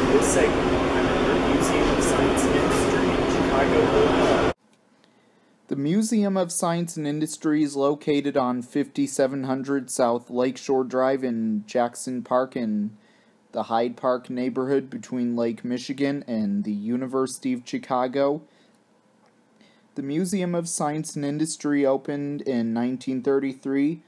This segment, I'm at the Museum of Science and Industry in Chicago, Illinois. The Museum of Science and Industry is located on 5700 South Lakeshore Drive in Jackson Park in the Hyde Park neighborhood between Lake Michigan and the University of Chicago. The Museum of Science and Industry opened in 1933.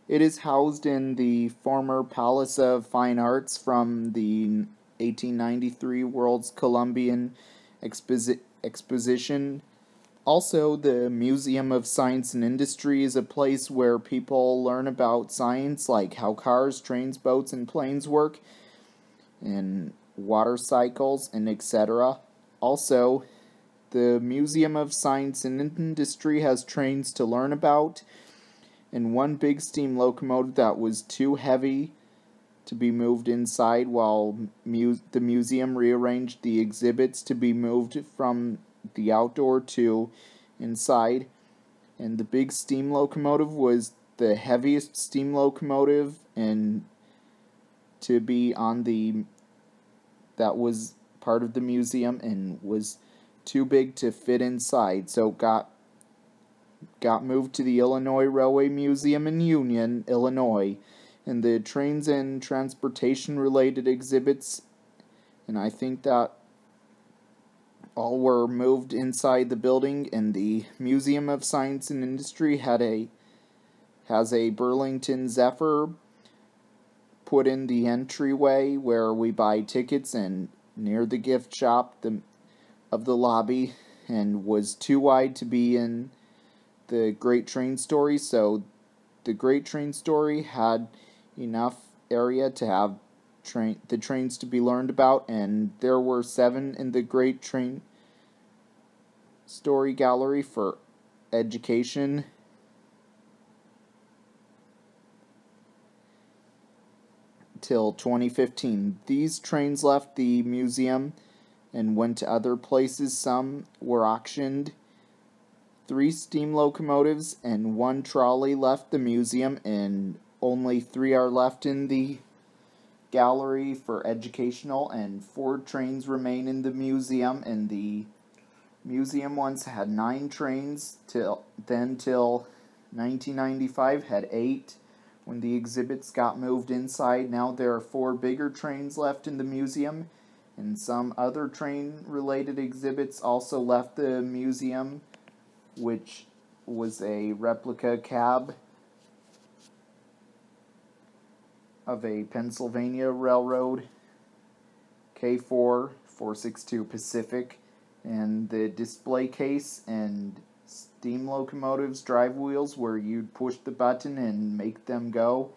It is housed in the former Palace of Fine Arts from the 1893 World's Columbian Exposition. Also, the Museum of Science and Industry is a place where people learn about science, like how cars, trains, boats, and planes work, and water cycles, and etc. Also, the Museum of Science and Industry has trains to learn about, and one big steam locomotive that was too heavy to be moved inside, while the museum rearranged the exhibits to be moved from the outdoor to inside. And the big steam locomotive was the heaviest steam locomotive and to be on that was part of the museum and was too big to fit inside, so got moved to the Illinois Railway Museum in Union, Illinois. And the trains and transportation related exhibits, and I think that all were moved inside the building. And the Museum of Science and Industry has a Burlington Zephyr put in the entryway where we buy tickets, and near the gift shop of the lobby, and was too wide to be in the Great Train Story, so the Great Train Story had enough area to have the trains to be learned about, and there were 7 in the Great Train Story Gallery for education. Till 2015. These trains left the museum and went to other places. Some were auctioned. 3 steam locomotives and 1 trolley left the museum, and only 3 are left in the gallery for educational, and 4 trains remain in the museum. And the museum once had 9 trains, till 1995 had 8 when the exhibits got moved inside. Now there are 4 bigger trains left in the museum, and some other train related exhibits also left the museum, which was a replica cab of a Pennsylvania Railroad K4 462 Pacific, and the display case and steam locomotives drive wheels where you'd push the button and make them go.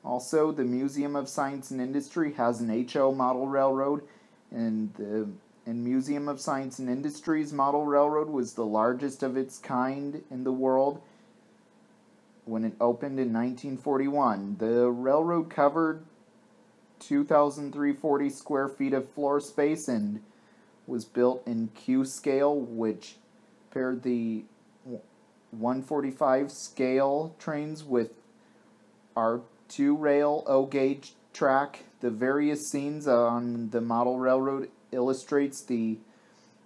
Also, the Museum of Science and Industry has an HO model railroad, and the Museum of Science and Industry's model railroad was the largest of its kind in the world when it opened in 1941. The railroad covered 2,340 square feet of floor space and was built in Q scale, which paired the 145 scale trains with R2 rail O-gauge track. The various scenes on the model railroad illustrates the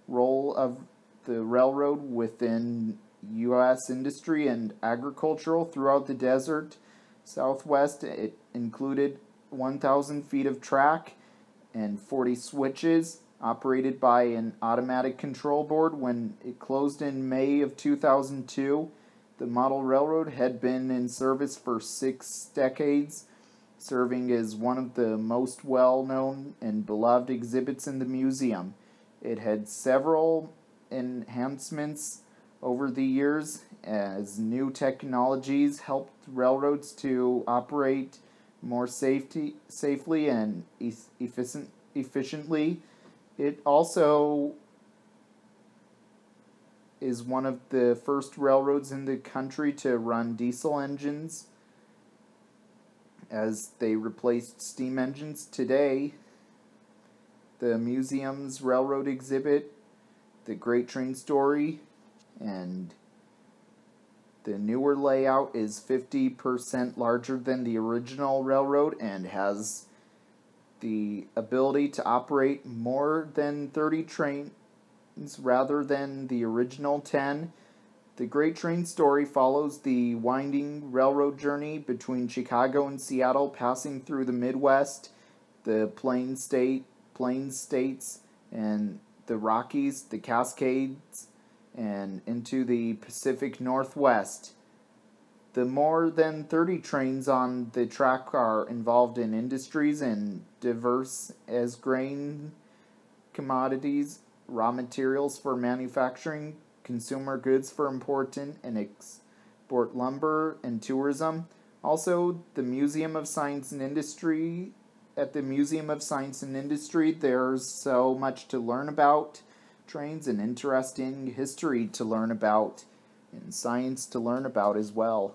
role of the railroad within U.S. industry and agricultural throughout the desert Southwest. It included 1,000 feet of track and 40 switches operated by an automatic control board. When it closed in May of 2002, the model railroad had been in service for 6 decades, serving as one of the most well-known and beloved exhibits in the museum. It had several enhancements over the years as new technologies helped railroads to operate more safely and efficiently. It also is one of the first railroads in the country to run diesel engines, as they replaced steam engines. Today, the museum's railroad exhibit, the Great Train Story, and the newer layout is 50% larger than the original railroad and has the ability to operate more than 30 trains rather than the original 10. The Great Train Story follows the winding railroad journey between Chicago and Seattle, passing through the Midwest, the Plains States, and the Rockies, the Cascades, and into the Pacific Northwest. The more than 30 trains on the track are involved in industries and diverse as grain, commodities, raw materials for manufacturing, consumer goods for important and export lumber and tourism. Also, the Museum of Science and Industry. At the Museum of Science and Industry, there's so much to learn about trains and interesting history to learn about and science to learn about as well.